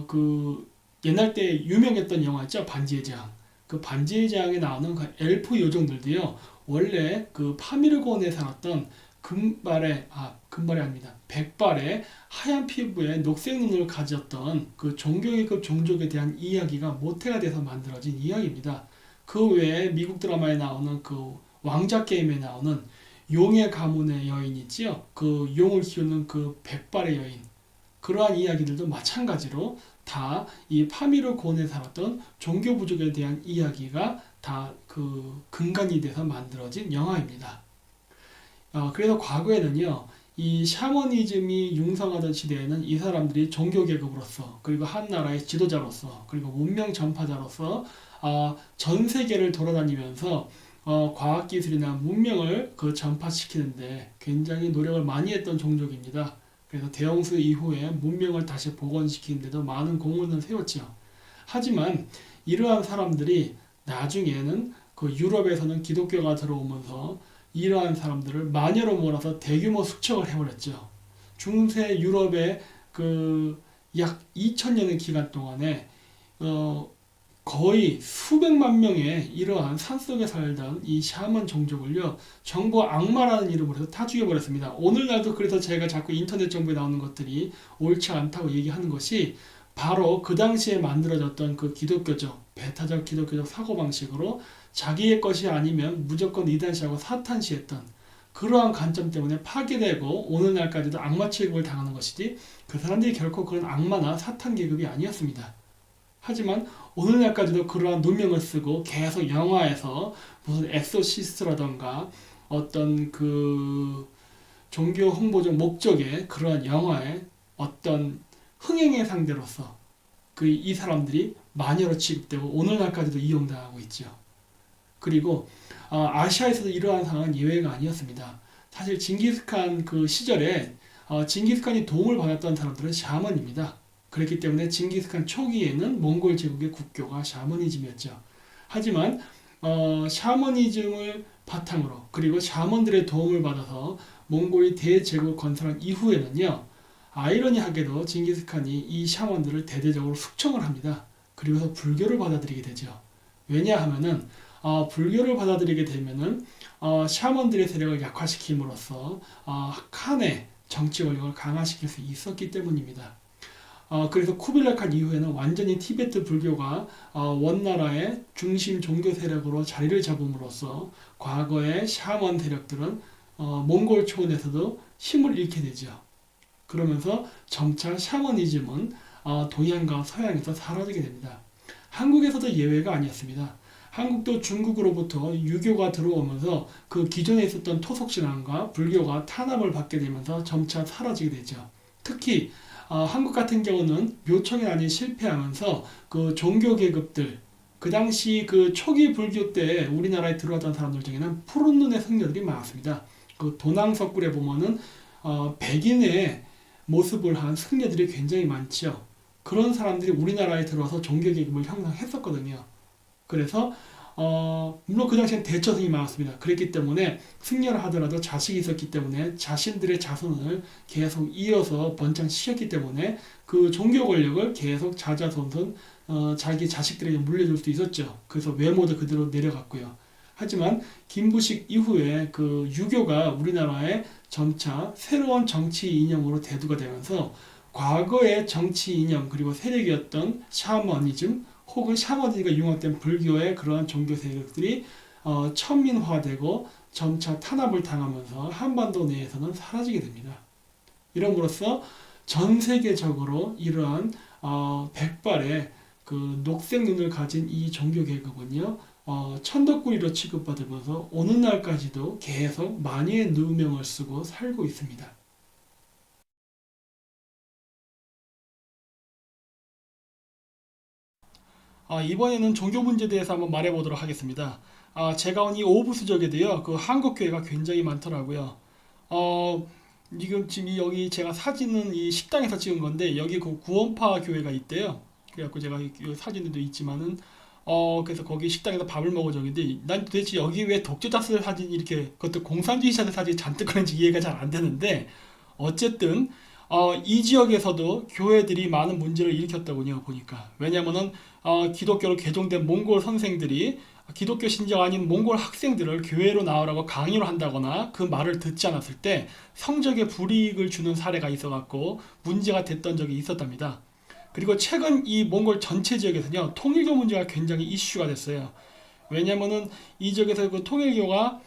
그 옛날 때 유명했던 영화 있죠. 반지의 제왕. 그 반지의 제왕에 나오는 그 엘프 요정들도요. 원래 그 파미르고원에 살았던 금발이 아닙니다. 백발의 하얀 피부에 녹색 눈을 가졌던 그 종교계급 종족에 대한 이야기가 모태가 돼서 만들어진 이야기입니다. 그 외에 미국 드라마에 나오는 그 왕자 게임에 나오는 용의 가문의 여인 있지요. 그 용을 키우는 그 백발의 여인. 그러한 이야기들도 마찬가지로 다 이 파미르고원에 살았던 종교 부족에 대한 이야기가 다 그 근간이 돼서 만들어진 영화입니다. 그래서 과거에는요, 이 샤머니즘이 융성하던 시대에는 이 사람들이 종교계급으로서, 그리고 한 나라의 지도자로서, 그리고 문명 전파자로서, 전 세계를 돌아다니면서, 과학기술이나 문명을 전파시키는데 굉장히 노력을 많이 했던 종족입니다. 그래서 대홍수 이후에 문명을 다시 복원시키는데도 많은 공헌을 세웠죠. 하지만 이러한 사람들이 나중에는 그 유럽에서는 기독교가 들어오면서 이러한 사람들을 마녀로 몰아서 대규모 숙청을 해버렸죠. 중세 유럽의 그 약 2000년의 기간 동안에 거의 수백만 명의 이러한 산속에 살던 이 샤먼 종족을요, 정부 악마라는 이름으로 해서 다 죽여버렸습니다. 오늘날도 그래서 제가 자꾸 인터넷 정보에 나오는 것들이 옳지 않다고 얘기하는 것이 바로 그 당시에 만들어졌던 그 기독교적, 배타적 기독교적 사고방식으로 자기의 것이 아니면 무조건 이단시하고 사탄시했던 그러한 관점 때문에 파괴되고 오늘날까지도 악마 취급을 당하는 것이지 그 사람들이 결코 그런 악마나 사탄 계급이 아니었습니다. 하지만 오늘날까지도 그러한 누명을 쓰고 계속 영화에서 무슨 엑소시스트라던가 어떤 그 종교 홍보적 목적의 그러한 영화의 어떤 흥행의 상대로서 이 사람들이 마녀로 취급되고 오늘날까지도 이용당하고 있죠. 그리고 아시아에서도 이러한 상황은 예외가 아니었습니다. 사실 징기스칸 그 시절에 징기스칸이 도움을 받았던 사람들은 샤먼입니다. 그렇기 때문에 징기스칸 초기에는 몽골 제국의 국교가 샤머니즘이었죠. 하지만 샤머니즘을 바탕으로 그리고 샤먼들의 도움을 받아서 몽골이 대제국을 건설한 이후에는요, 아이러니하게도 징기스칸이 이 샤먼들을 대대적으로 숙청을 합니다. 그리고서 불교를 받아들이게 되죠. 왜냐하면은 불교를 받아들이게 되면은 샤먼들의 세력을 약화시킴으로써 칸의 정치 권력을 강화시킬 수 있었기 때문입니다. 그래서 쿠빌라이 칸 이후에는 완전히 티베트 불교가 원나라의 중심 종교 세력으로 자리를 잡음으로써 과거의 샤먼 세력들은 몽골 초원에서도 힘을 잃게 되죠. 그러면서 점차 샤머니즘은 동양과 서양에서 사라지게 됩니다. 한국에서도 예외가 아니었습니다. 한국도 중국으로부터 유교가 들어오면서 그 기존에 있었던 토속신앙과 불교가 탄압을 받게 되면서 점차 사라지게 되죠. 특히 한국 같은 경우는 묘청에 많이 실패하면서 그 종교 계급들, 그 당시 그 초기 불교 때 우리나라에 들어왔던 사람들 중에는 푸른 눈의 승려들이 많았습니다. 그 도낭석굴에 보면은 백인의 모습을 한 승려들이 굉장히 많죠. 그런 사람들이 우리나라에 들어와서 종교 계급을 형성했었거든요. 그래서 물론 그 당시엔 대처성이 많았습니다. 그랬기 때문에 승려를 하더라도 자식이 있었기 때문에 자신들의 자손을 계속 이어서 번창시켰기 때문에 그 종교 권력을 계속 자자손손 자기 자식들에게 물려줄 수 있었죠. 그래서 외모도 그대로 내려갔고요. 하지만 김부식 이후에 그 유교가 우리나라에 점차 새로운 정치 이념으로 대두가 되면서 과거의 정치 이념 그리고 세력이었던 샤머니즘 혹은 샤머니즘과 융합된 불교의 그러한 종교 세력들이 천민화되고 점차 탄압을 당하면서 한반도 내에서는 사라지게 됩니다. 이름으로써 전 세계적으로 이러한 백발의 그 녹색 눈을 가진 이 종교 계급은요, 천덕꾸리로 취급받으면서 오늘날까지도 계속 만유의 누명을 쓰고 살고 있습니다. 이번에는 종교 문제에 대해서 한번 말해보도록 하겠습니다. 제가 온 이 오부수적에도요, 그 한국교회가 굉장히 많더라고요. 지금 여기 제가 사진은 이 식당에서 찍은 건데, 여기 그 구원파 교회가 있대요. 그래갖고 제가 이 사진도 있지만은, 그래서 거기 식당에서 밥을 먹은 적인데, 난 도대체 여기 왜 독재자들 사진이 이렇게, 그것도 공산주의자들 사진이 잔뜩 그런지 이해가 잘 안 되는데, 어쨌든, 이 지역에서도 교회들이 많은 문제를 일으켰더군요, 보니까. 왜냐면은, 기독교로 개종된 몽골 선생들이 기독교 신자가 아닌 몽골 학생들을 교회로 나오라고 강요를 한다거나 그 말을 듣지 않았을 때 성적에 불이익을 주는 사례가 있어갖고 문제가 됐던 적이 있었답니다. 그리고 최근 이 몽골 전체 지역에서는요, 통일교 문제가 굉장히 이슈가 됐어요. 왜냐면은 이 지역에서 그 통일교가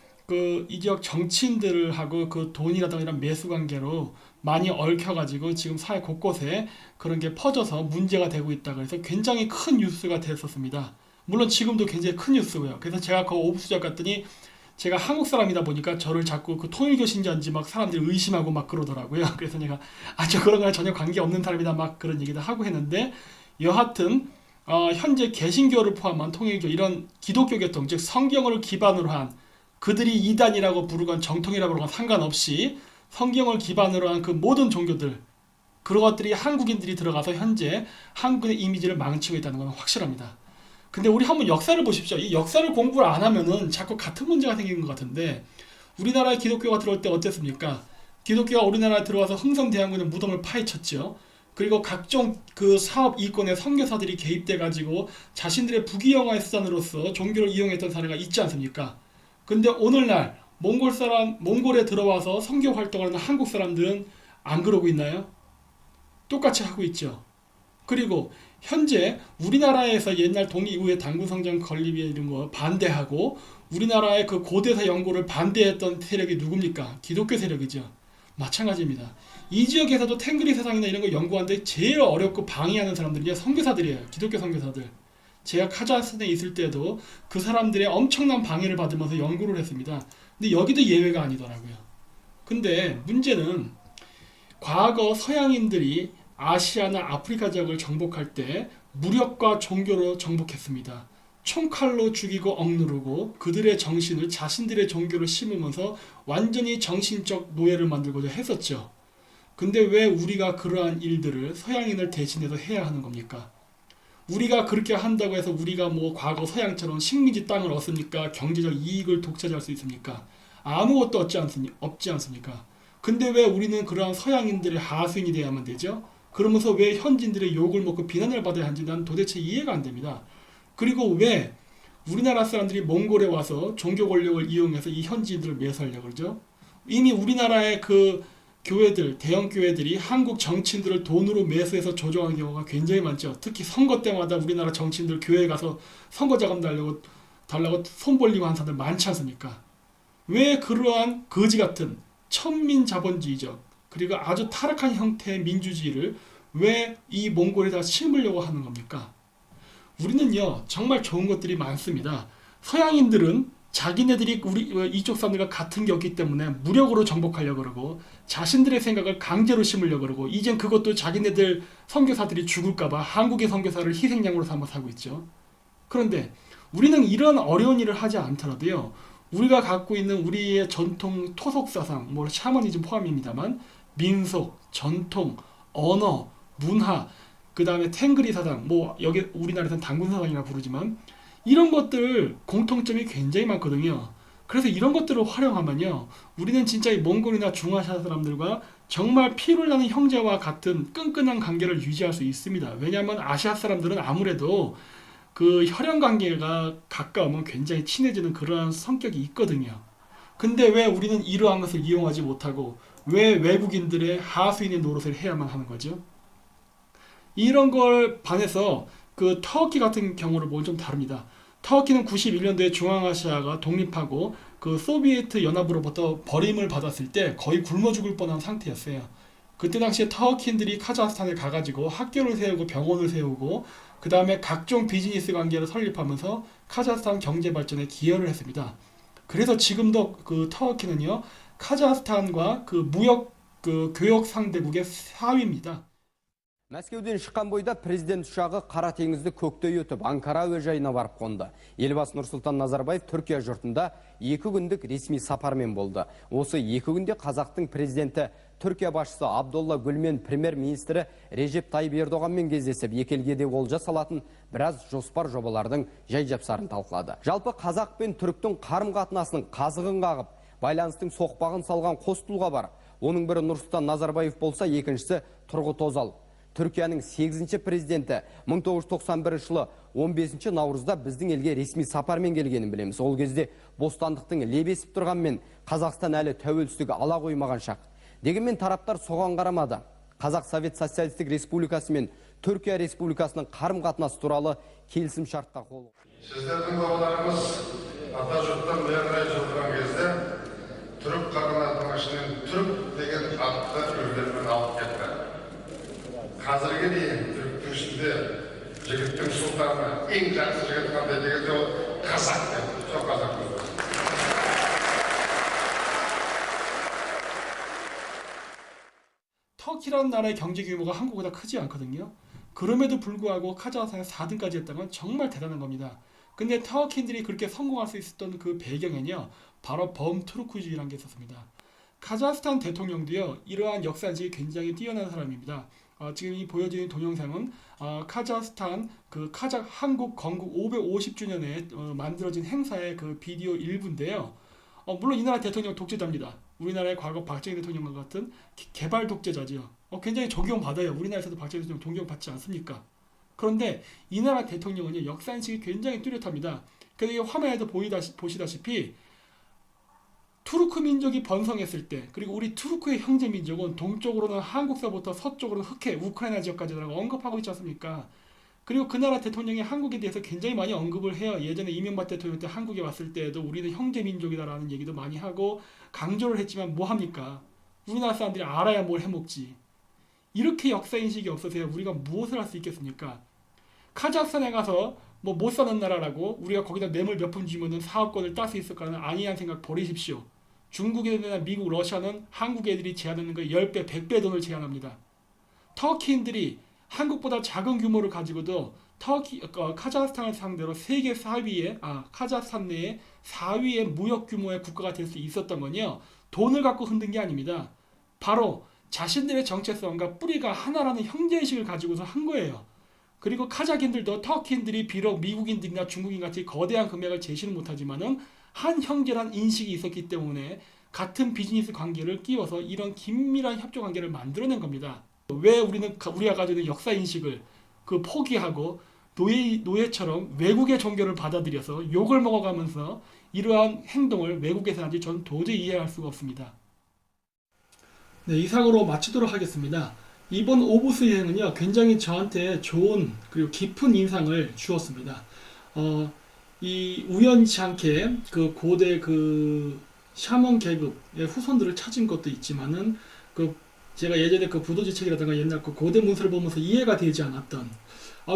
이 지역 정치인들을 하고 그 돈이라든가 이런 매수 관계로 많이 얽혀가지고 지금 사회 곳곳에 그런 게 퍼져서 문제가 되고 있다 그래서 굉장히 큰 뉴스가 됐었습니다. 물론 지금도 굉장히 큰 뉴스고요. 그래서 제가 그 오부수작 갔더니 제가 한국 사람이다 보니까 저를 자꾸 그 통일교 신자인지 막 사람들이 의심하고 막 그러더라고요. 그래서 내가 저 그런 거랑 전혀 관계없는 사람이다 막 그런 얘기도 하고 했는데, 여하튼 현재 개신교를 포함한 통일교 이런 기독교 계통, 즉 성경을 기반으로 한, 그들이 이단이라고 부르건 정통이라고 부르건 상관없이 성경을 기반으로 한 그 모든 종교들, 그런 것들이 한국인들이 들어가서 현재 한국의 이미지를 망치고 있다는 건 확실합니다. 근데 우리 한번 역사를 보십시오. 이 역사를 공부를 안 하면은 자꾸 같은 문제가 생기는 것 같은데, 우리나라에 기독교가 들어올 때 어땠습니까? 기독교가 우리나라에 들어와서 흥성대왕군의 무덤을 파헤쳤죠. 그리고 각종 그 사업 이권에 선교사들이 개입돼 가지고 자신들의 부귀영화의 수단으로서 종교를 이용했던 사례가 있지 않습니까? 근데 오늘날 몽골에 들어와서 선교 활동하는 한국 사람들은 안 그러고 있나요? 똑같이 하고 있죠. 그리고 현재 우리나라에서 옛날 동일 이후에 당군성전 건립에 이런 거 반대하고 우리나라의 그 고대사 연구를 반대했던 세력이 누굽니까? 기독교 세력이죠. 마찬가지입니다. 이 지역에서도 탱그리 세상이나 이런 거 연구하는데 제일 어렵고 방해하는 사람들이 선교사들이에요. 기독교 선교사들. 제가 카자흐스탄에 있을 때도 그 사람들의 엄청난 방해를 받으면서 연구를 했습니다. 근데 여기도 예외가 아니더라고요. 근데 문제는 과거 서양인들이 아시아나 아프리카 지역을 정복할 때 무력과 종교로 정복했습니다. 총칼로 죽이고 억누르고 그들의 정신을 자신들의 종교로 심으면서 완전히 정신적 노예를 만들고자 했었죠. 근데 왜 우리가 그러한 일들을 서양인을 대신해서 해야 하는 겁니까? 우리가 그렇게 한다고 해서 우리가 뭐 과거 서양처럼 식민지 땅을 얻습니까? 경제적 이익을 독차지할 수 있습니까? 아무것도 없지 않습니까? 근데 왜 우리는 그러한 서양인들의 하수인이 돼야만 되죠? 그러면서 왜 현지인들의 욕을 먹고 비난을 받아야 하는지 난 도대체 이해가 안 됩니다. 그리고 왜 우리나라 사람들이 몽골에 와서 종교 권력을 이용해서 이 현지인들을 매수하려고 그러죠? 이미 우리나라의 그 교회들, 대형 교회들이 한국 정치인들을 돈으로 매수해서 조종하는 경우가 굉장히 많죠. 특히 선거 때마다 우리나라 정치인들 교회에 가서 선거 자금 달라고 손 벌리고 하는 사람들 많지 않습니까? 왜 그러한 거지 같은 천민 자본주의적 그리고 아주 타락한 형태의 민주주의를 왜 이 몽골에다 심으려고 하는 겁니까? 우리는요 정말 좋은 것들이 많습니다. 서양인들은 자기네들이 우리 이쪽 사람들과 같은 게 없기 때문에 무력으로 정복하려고 그러고 자신들의 생각을 강제로 심으려고 그러고 이젠 그것도 자기네들 선교사들이 죽을까봐 한국의 선교사를 희생양으로 삼아서 하고 있죠. 그런데 우리는 이런 어려운 일을 하지 않더라도요 우리가 갖고 있는 우리의 전통 토속사상, 뭐 샤머니즘 포함입니다만 민속, 전통, 언어, 문화, 그 다음에 탱그리 사상, 뭐 여기 우리나라에서는 당군 사상이라 부르지만 이런 것들 공통점이 굉장히 많거든요. 그래서 이런 것들을 활용하면요 우리는 진짜 이 몽골이나 중아시아 사람들과 정말 피를 나는 형제와 같은 끈끈한 관계를 유지할 수 있습니다. 왜냐하면 아시아 사람들은 아무래도 그 혈연 관계가 가까우면 굉장히 친해지는 그러한 성격이 있거든요. 근데 왜 우리는 이러한 것을 이용하지 못하고 왜 외국인들의 하수인의 노릇을 해야만 하는 거죠? 이런 걸 반해서 그 터키 같은 경우를 보면 좀 다릅니다. 터키는 91년도에 중앙아시아가 독립하고 그 소비에트 연합으로부터 버림을 받았을 때 거의 굶어 죽을 뻔한 상태였어요. 그때 당시에 터키인들이 카자흐스탄에 가가지고 학교를 세우고 병원을 세우고 그 다음에 각종 비즈니스 관계를 설립하면서 카자흐스탄 경제 발전에 기여를 했습니다. 그래서 지금도 그 터키는요 카자흐스탄과 그 무역 그 교역 상대국의 4위입니다. Мәскеуден шыққан бойда президент ұшағы Қара теңізді көктей өтіп, Анкара әуежайына барып қонды. Елбасы Нұрсұлтан Назарбаев Түркия жұртында 2 күндік ресми сапармен болды. Осы 2 күнде қазақтың президенті Түркия басшысы Абдолла Гүлмен премьер-министрі Режеп Тайып Ердоғанмен кездесіп, екі елге де олжа салатын біраз жоспар жобалардың жай-жапсарын талқылады. Жалпы қазақ пен түріктің қарым-қатынасының қазығын қағып, байланыстың соқпағын салған қос тұлға бар. Оның бірі Нұрсұлтан Назарбаев болса, екіншісі Тұрғыт Озал. Түркияның 8-ші президенті 1991 жылы 15 наурызда біздің елге ресми сапармен келгенін білеміз. Ол кезде бостандықтың лебесіп тұрғанмен Қазақстан әлі тәуелсіздігі ала қоймаған шақ. Дегенмен тараптар соған қарамады. Қазақ Совет Социалистік Республикасы мен Түркия Республикасының қарым-қатынасы туралы келісім шартқа қол. Сіздердің бабаларымыз ата жұрттан бері қарай жылдырған кезде түрік қағанатының ішінен түрік деген атты өздерімен алып кетті. Қазірге дейін түріктің ішінде жігіттің сұлтаны ең жақсы жігіт қандай дегенде ол қазақ дейді. Сол қазақ сөзі. 터키라는 나라의 경제 규모가 한국보다 크지 않거든요. 그럼에도 불구하고 카자흐스탄에 4등까지 했다는 건 정말 대단한 겁니다. 근데 터키인들이 그렇게 성공할 수 있었던 그 배경에는요, 바로 범투르크주의라는 게 있었습니다. 카자흐스탄 대통령도요, 이러한 역사인식이 굉장히 뛰어난 사람입니다. 지금 이 보여지는 동영상은 카자흐스탄 그 카자흐 한국 건국 550주년에 만들어진 행사의 그 비디오 일부인데요. 물론 이 나라 대통령 독재자입니다. 우리나라의 과거 박정희 대통령과 같은 개발 독재자지요. 굉장히 존경받아요. 우리나라에서도 박정희 대통령 존경받지 않습니까? 그런데 이 나라 대통령은요, 역사인식이 굉장히 뚜렷합니다. 그래서 화면에도 보시다시피 투르크 민족이 번성했을 때, 그리고 우리 투르크의 형제 민족은 동쪽으로는 한국서부터 서쪽으로는 흑해, 우크라이나 지역까지 언급하고 있지 않습니까? 그리고 그 나라 대통령이 한국에 대해서 굉장히 많이 언급을 해요. 예전에 이명박 대통령 때 한국에 왔을 때에도 우리는 형제 민족이다라는 얘기도 많이 하고 강조를 했지만 뭐 합니까? 우리나라 사람들이 알아야 뭘 해먹지. 이렇게 역사인식이 없어서야 우리가 무엇을 할 수 있겠습니까? 카자흐스탄에 가서 뭐 못 사는 나라라고 우리가 거기다 뇌물 몇 푼 주면은 사업권을 딸 수 있을까라는 아니한 생각 버리십시오. 중국이나 미국, 러시아는 한국 애들이 제한하는 거 10배, 100배 돈을 제한합니다. 터키인들이 한국보다 작은 규모를 가지고도 카자흐스탄을 상대로 세계 4위의 카자흐스탄 내에 4위의 무역 규모의 국가가 될 수 있었던 건요, 돈을 갖고 흔든 게 아닙니다. 바로 자신들의 정체성과 뿌리가 하나라는 형제의식을 가지고서 한 거예요. 그리고 카자흐인들도 터키인들이 비록 미국인들이나 중국인 같이 거대한 금액을 제시는 못하지만은 한 형제란 인식이 있었기 때문에 같은 비즈니스 관계를 끼워서 이런 긴밀한 협조 관계를 만들어낸 겁니다. 왜 우리가 가지고 있는 역사 인식을 포기하고 노예처럼 외국의 종교를 받아들여서 욕을 먹어가면서 이러한 행동을 외국에서 하는지 저는 도저히 이해할 수가 없습니다. 네, 이상으로 마치도록 하겠습니다. 이번 오보스 여행은요, 굉장히 저한테 좋은 그리고 깊은 인상을 주었습니다. 이 우연치 않게 그 고대 그 샤먼 계급의 후손들을 찾은 것도 있지만은 제가 예전에 그 부도지 책이라든가 옛날 그 고대 문서를 보면서 이해가 되지 않았던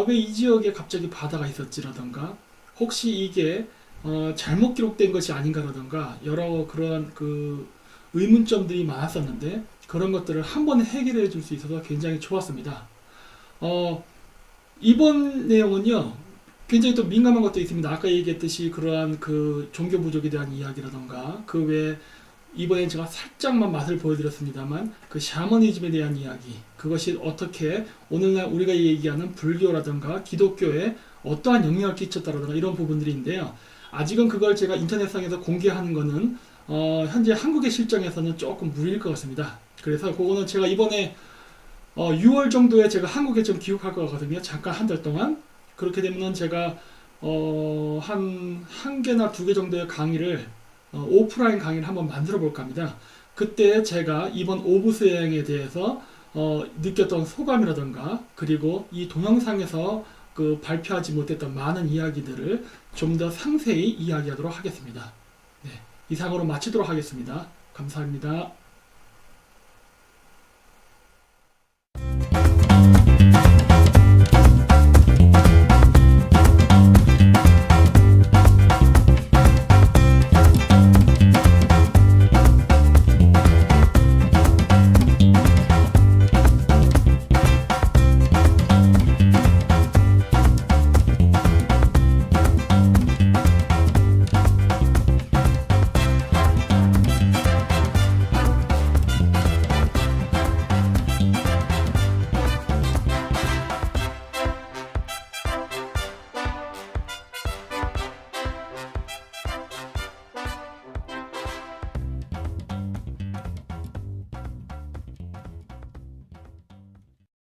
왜 이 지역에 갑자기 바다가 있었지라든가 혹시 이게 잘못 기록된 것이 아닌가라든가 여러 그러한 그 의문점들이 많았었는데 그런 것들을 한 번에 해결해 줄 수 있어서 굉장히 좋았습니다. 이번 내용은요, 굉장히 또 민감한 것도 있습니다. 아까 얘기했듯이 그러한 그 종교 부족에 대한 이야기라던가 그 외에 이번엔 제가 살짝만 맛을 보여드렸습니다만 그 샤머니즘에 대한 이야기, 그것이 어떻게 오늘날 우리가 얘기하는 불교라던가 기독교에 어떠한 영향을 끼쳤다라던가 이런 부분들인데요. 아직은 그걸 제가 인터넷상에서 공개하는 거는 현재 한국의 실정에서는 조금 무리일 것 같습니다. 그래서 그거는 제가 이번에 6월 정도에 제가 한국에 좀 귀국할 것 같거든요. 잠깐 한 달 동안. 그렇게 되면은 제가 한 개나 2개 정도의 강의를 오프라인 강의를 한번 만들어 볼까 합니다. 그때 제가 이번 오부스 여행에 대해서 느꼈던 소감이라던가 그리고 이 동영상에서 발표하지 못했던 많은 이야기들을 좀 더 상세히 이야기하도록 하겠습니다. 네, 이상으로 마치도록 하겠습니다. 감사합니다.